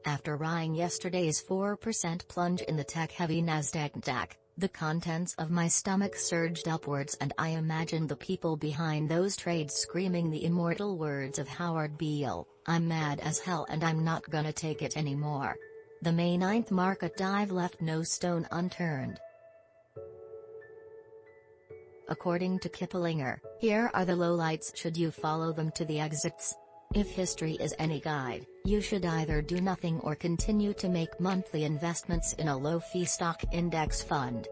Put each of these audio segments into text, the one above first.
After riding yesterday's 4% plunge in the tech-heavy NASDAQ NDAQ, the contents of my stomach surged upwards and I imagined the people behind those trades screaming the immortal words of Howard Beale, "I'm mad as hell and I'm not gonna take it anymore." The May 9th market dive left no stone unturned. According to Kiplinger, here are the lowlights should you follow them to the exits. If history is any guide, you should either do nothing or continue to make monthly investments in a low-fee stock index fund.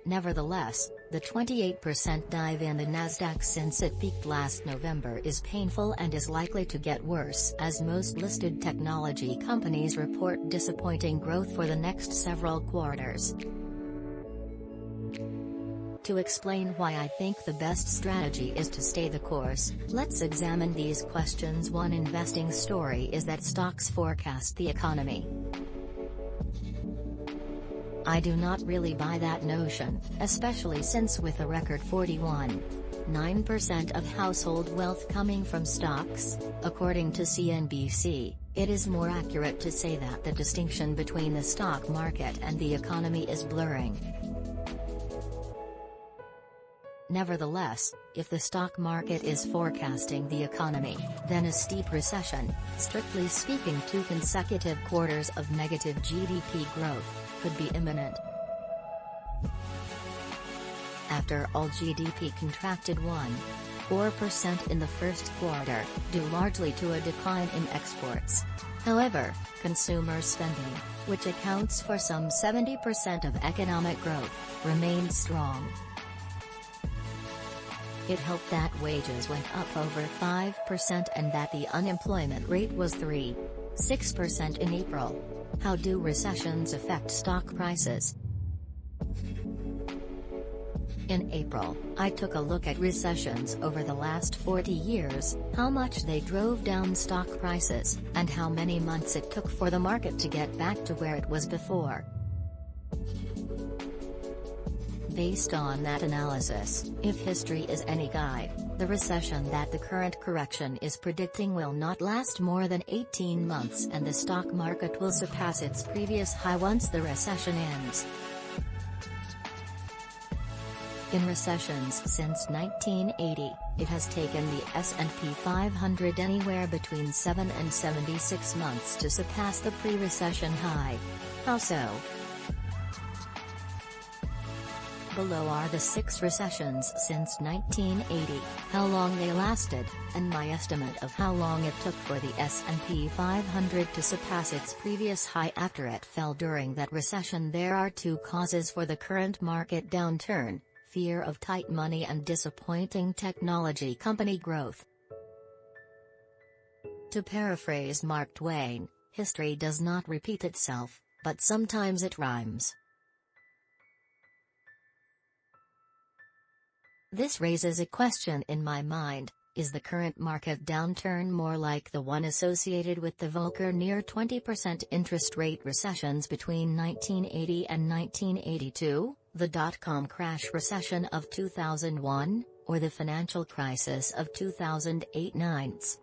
Nevertheless, the 28% dive in the NASDAQ since it peaked last November is painful and is likely to get worse as most listed technology companies report disappointing growth for the next several quarters. To explain why I think the best strategy is to stay the course, let's examine these questions. One investing story is that stocks forecast the economy. I do not really buy that notion, especially since with a record 41.9% of household wealth coming from stocks, according to CNBC, it is more accurate to say that the distinction between the stock market and the economy is blurring. Nevertheless, if the stock market is forecasting the economy, then a steep recession, strictly speaking 2 consecutive quarters of negative GDP growth, could be imminent. After all, GDP contracted 1.4% in the first quarter, due largely to a decline in exports. However, consumer spending, which accounts for some 70% of economic growth, remained strong. It helped that wages went up over 5% and that the unemployment rate was 3.6% in April. How do recessions affect stock prices? In April, I took a look at recessions over the last 40 years, how much they drove down stock prices, and how many months it took for the market to get back to where it was before. Based on that analysis, if history is any guide, the recession that the current correction is predicting will not last more than 18 months and the stock market will surpass its previous high once the recession ends. In recessions since 1980, it has taken the S&P 500 anywhere between 7 and 76 months to surpass the pre-recession high. How so? Below are the 6 recessions since 1980, how long they lasted, and my estimate of how long it took for the S&P 500 to surpass its previous high after it fell during that recession. There are 2 causes for the current market downturn: fear of tight money and disappointing technology company growth. To paraphrase Mark Twain, history does not repeat itself, but sometimes it rhymes. This raises a question in my mind: is the current market downturn more like the one associated with the Volcker near 20% interest rate recessions between 1980 and 1982, the dot-com crash recession of 2001, or the financial crisis of 2008-09?